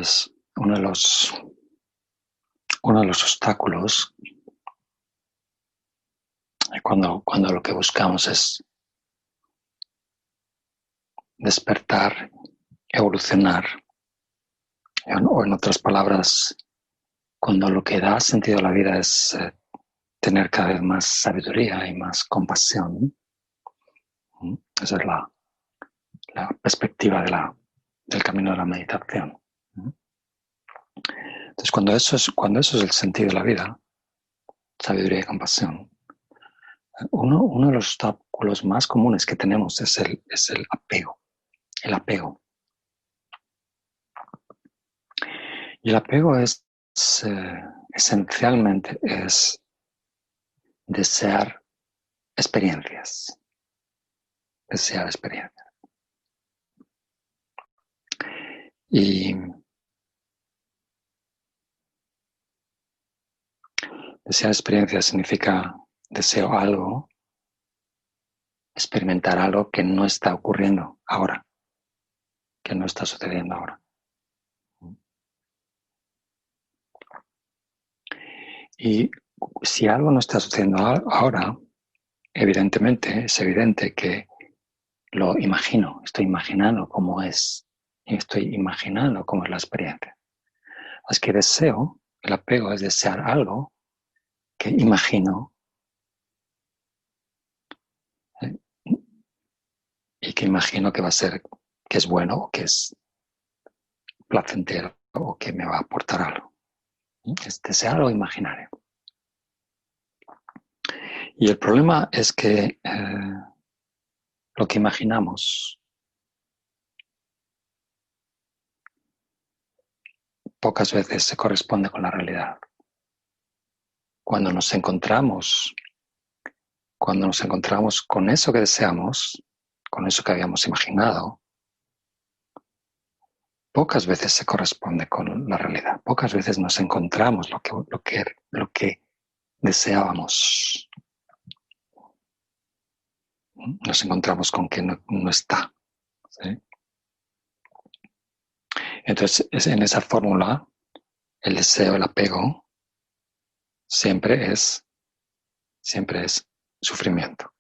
Pues uno de los obstáculos cuando lo que buscamos es despertar, evolucionar, o en otras palabras, cuando lo que da sentido a la vida es tener cada vez más sabiduría y más compasión. Esa es la perspectiva del camino de la meditación. Entonces, cuando eso es el sentido de la vida, sabiduría y compasión, uno de los obstáculos más comunes que tenemos es el apego. El apego. Y el apego esencialmente es desear experiencias. Desear experiencias. Y desear experiencias significa deseo algo, experimentar algo que no está ocurriendo ahora, que no está sucediendo ahora. Y si algo no está sucediendo ahora, evidentemente es evidente que lo imagino, estoy imaginando cómo es, estoy imaginando cómo es la experiencia. Es que deseo, el apego es desear algo que imagino y que imagino que va a ser, que es bueno o que es placentero o que me va a aportar algo. Es desear algo imaginario. Y el problema es que lo que imaginamos pocas veces se corresponde con la realidad. Cuando nos encontramos con eso que deseamos, con eso que habíamos imaginado, pocas veces se corresponde con la realidad. Pocas veces nos encontramos lo que deseábamos. Nos encontramos con que no está. ¿Sí? Entonces, en esa fórmula, el deseo, el apego, siempre es sufrimiento.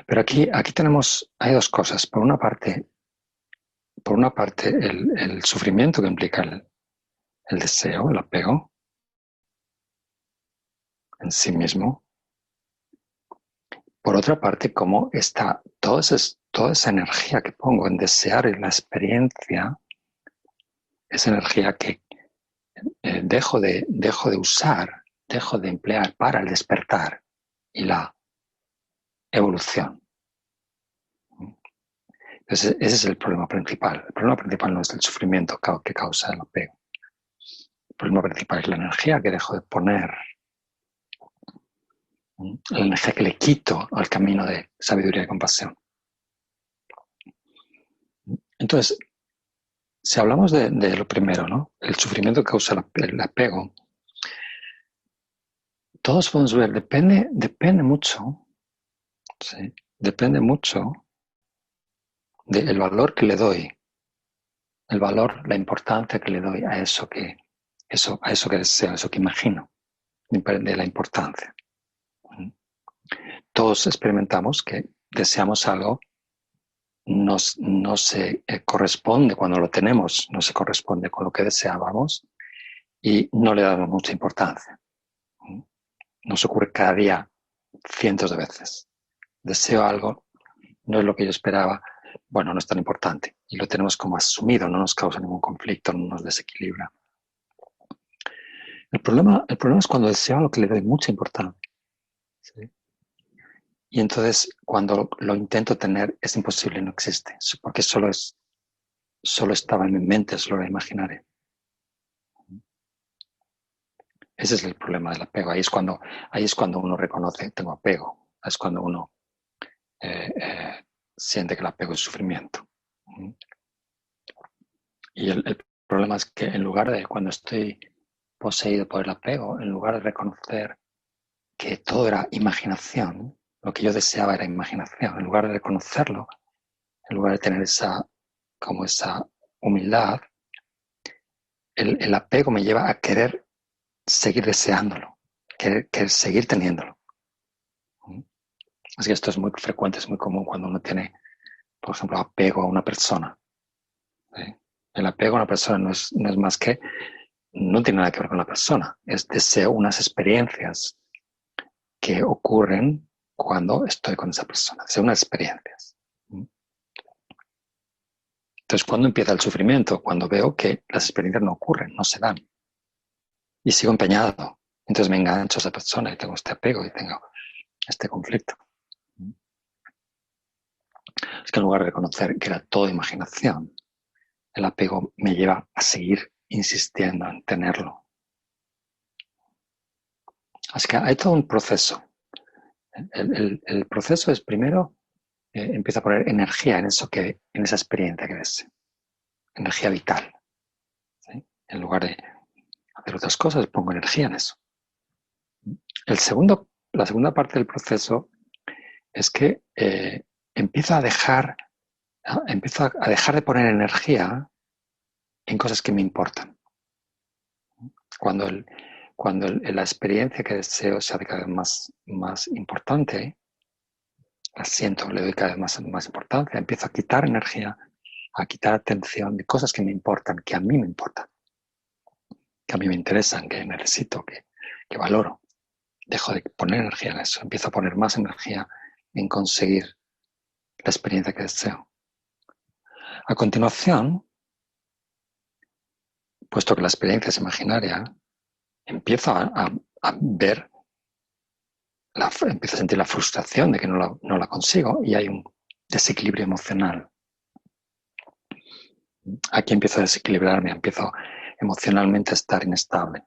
Pero aquí hay dos cosas. Por una parte, el sufrimiento que implica el deseo, el apego en sí mismo. Por otra parte, cómo está toda esa energía que pongo en desear la experiencia, esa energía que dejo de usar, dejo de emplear para el despertar y la evolución. Entonces, ese es el problema principal. El problema principal no es el sufrimiento que causa el apego. El problema principal es la energía que dejo de poner, la energía que le quito al camino de sabiduría y compasión. Entonces, si hablamos de lo primero, ¿no? El sufrimiento que causa el apego, todos podemos ver, depende mucho, ¿sí? Depende mucho del valor que le doy, el valor, la importancia que le doy a eso que deseo, a eso que imagino, de la importancia. Todos experimentamos que deseamos algo, no se corresponde cuando lo tenemos, no se corresponde con lo que deseábamos y no le damos mucha importancia. Nos ocurre cada día cientos de veces. Deseo algo, no es lo que yo esperaba, bueno, no es tan importante y lo tenemos como asumido, no nos causa ningún conflicto, no nos desequilibra. El problema es cuando deseo algo que le doy mucha importancia. ¿Sí? Y entonces cuando lo intento tener es imposible, no existe, porque solo estaba en mi mente, solo era imaginario. Ese es el problema del apego. Ahí es cuando uno reconoce, tengo apego. Es cuando uno siente que el apego es sufrimiento. Y el problema es que en lugar de, cuando estoy poseído por el apego, en lugar de reconocer que todo era imaginación, lo que yo deseaba era imaginación, en lugar de reconocerlo, en lugar de tener esa humildad, el apego me lleva a querer seguir deseándolo, querer seguir teniéndolo. Así que esto es muy frecuente, es muy común cuando uno tiene, por ejemplo, apego a una persona. ¿Sí? El apego a una persona no es más que, no tiene nada que ver con la persona, es deseo unas experiencias que ocurren cuando estoy con esa persona, deseo unas experiencias. Entonces, ¿cuándo empieza el sufrimiento? Cuando veo que las experiencias no ocurren, no se dan. Y sigo empeñado. Entonces me engancho a esa persona y tengo este apego y tengo este conflicto. Es que en lugar de reconocer que era todo imaginación, el apego me lleva a seguir insistiendo en tenerlo. Así que hay todo un proceso. El proceso es primero, empieza a poner energía en esa experiencia que ves. Energía vital. ¿Sí? En lugar de hacer otras cosas, pongo energía en eso. La segunda parte del proceso es que empiezo a dejar de poner energía en cosas que me importan. Cuando la experiencia que deseo se hace cada vez más importante, la siento, le doy cada vez más importancia, empiezo a quitar energía, a quitar atención de cosas que me importan, que a mí me importan, que a mí me interesan, que necesito, que valoro. Dejo de poner energía en eso, empiezo a poner más energía en conseguir la experiencia que deseo. A continuación, puesto que la experiencia es imaginaria, empiezo a ver, empiezo a sentir la frustración de que no la consigo y hay un desequilibrio emocional. Aquí empiezo a desequilibrarme, empiezo emocionalmente a estar inestable,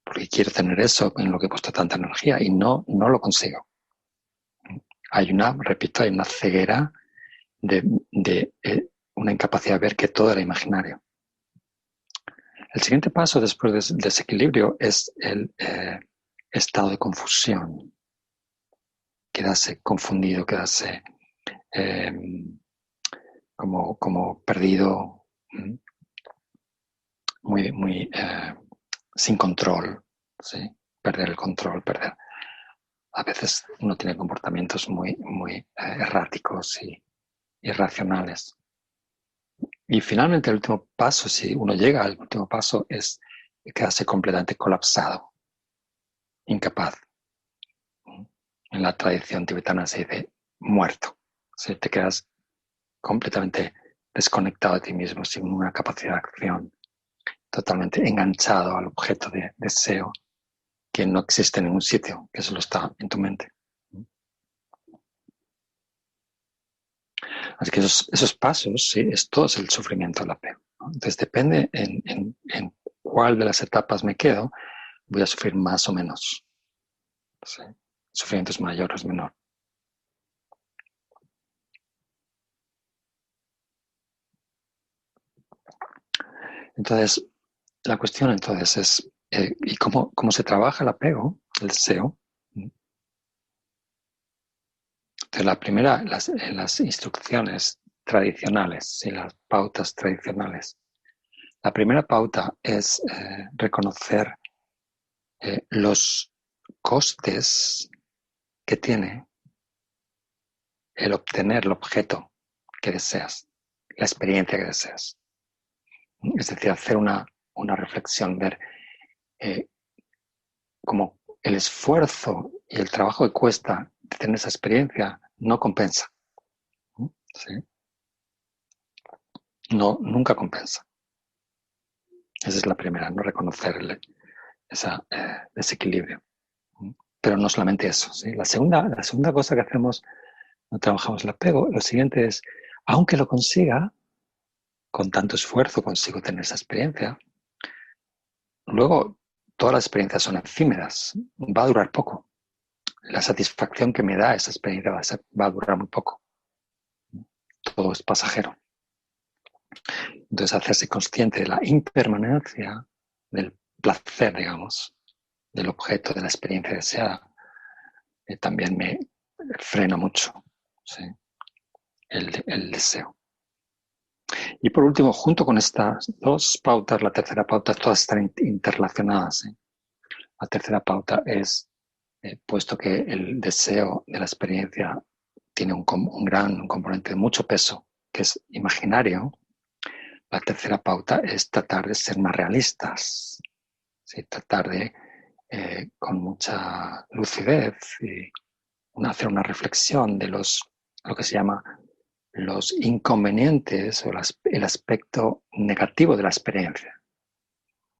porque quiero tener eso en lo que he puesto tanta energía y no lo consigo. Hay una ceguera de una incapacidad de ver que todo era imaginario. El siguiente paso después del desequilibrio es el estado de confusión. Quedarse confundido, quedarse como perdido, muy sin control, ¿sí? Perder el control, A veces uno tiene comportamientos muy erráticos y irracionales. Y finalmente el último paso, si uno llega al último paso, es quedarse completamente colapsado, incapaz. En la tradición tibetana se dice muerto. ¿Sí? Te quedas completamente desconectado de ti mismo, sin una capacidad de acción, totalmente enganchado al objeto de deseo que no existe en ningún sitio, que solo está en tu mente. Así que esos pasos, sí, todo es el sufrimiento del apego, ¿no? Entonces depende en cuál de las etapas me quedo, voy a sufrir más o menos. ¿Sí? El sufrimiento es mayor o es menor. Entonces, la cuestión entonces es, ¿y cómo se trabaja el apego, el deseo? Entonces, la primera, las instrucciones tradicionales y las pautas tradicionales. La primera pauta es reconocer los costes que tiene el obtener el objeto que deseas, la experiencia que deseas. Es decir, hacer una reflexión, ver cómo el esfuerzo y el trabajo que cuesta de tener esa experiencia no compensa. ¿Sí? No, nunca compensa. Esa es la primera, no reconocer ese desequilibrio. Pero no solamente eso. ¿Sí? La segunda cosa que hacemos, no trabajamos el apego, lo siguiente es, aunque lo consiga, con tanto esfuerzo consigo tener esa experiencia, luego todas las experiencias son efímeras, va a durar poco. La satisfacción que me da esa experiencia va a durar muy poco. Todo es pasajero. Entonces, hacerse consciente de la impermanencia del placer, digamos, del objeto, de la experiencia deseada, también me frena mucho, ¿sí? el deseo. Y por último, junto con estas dos pautas, la tercera pauta, todas están interrelacionadas, ¿eh? La tercera pauta es, puesto que el deseo de la experiencia tiene un gran componente de mucho peso, que es imaginario, la tercera pauta es tratar de ser más realistas, ¿sí? Tratar de, con mucha lucidez, y hacer una reflexión de lo que se llama los inconvenientes o el aspecto negativo de la experiencia.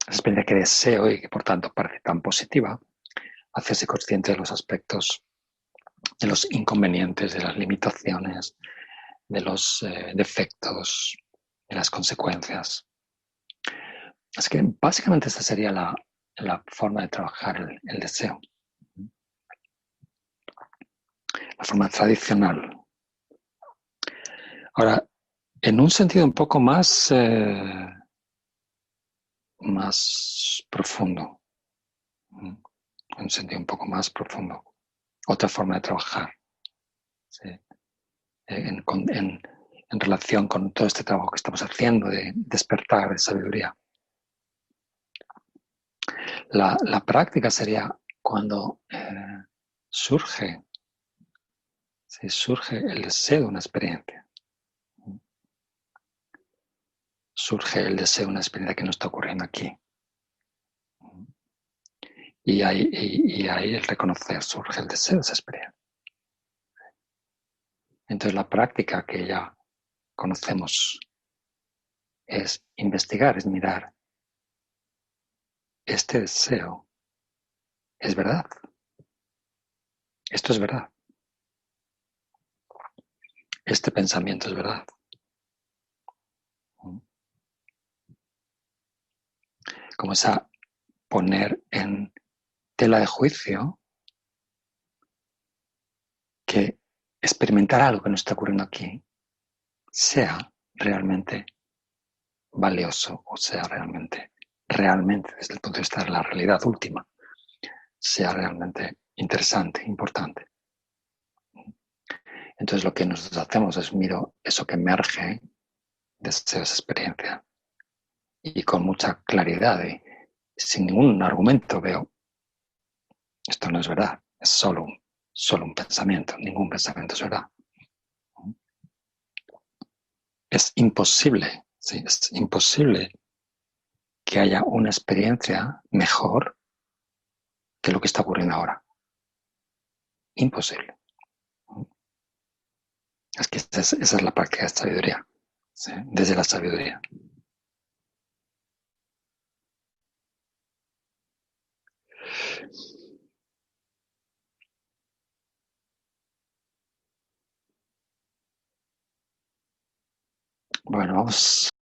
La experiencia que deseo y que por tanto parece tan positiva, hacerse consciente de los aspectos, de los inconvenientes, de las limitaciones, de los defectos, de las consecuencias. Así que básicamente esa sería la forma de trabajar el deseo. La forma tradicional. Ahora, en un sentido un poco más profundo, en un sentido un poco más profundo, otra forma de trabajar, ¿sí? En relación con todo este trabajo que estamos haciendo de despertar de sabiduría. La práctica sería cuando surge el deseo de una experiencia. Surge el deseo de una experiencia que no está ocurriendo aquí. Y ahí el reconocer, surge el deseo de esa experiencia. Entonces la práctica que ya conocemos es investigar, es mirar. Este deseo es verdad. Esto es verdad. Este pensamiento es verdad. Como esa poner en tela de juicio que experimentar algo que no está ocurriendo aquí sea realmente valioso o sea realmente desde el punto de vista de la realidad última, sea realmente interesante, importante. Entonces lo que nosotros hacemos es miro eso que emerge de esa experiencia y con mucha claridad y sin ningún argumento veo, esto no es verdad, es solo un pensamiento, ningún pensamiento es verdad. Es imposible, sí, es imposible que haya una experiencia mejor que lo que está ocurriendo ahora. Imposible. Es que esa es la práctica de sabiduría, ¿sí? Desde la sabiduría. Bueno, vamos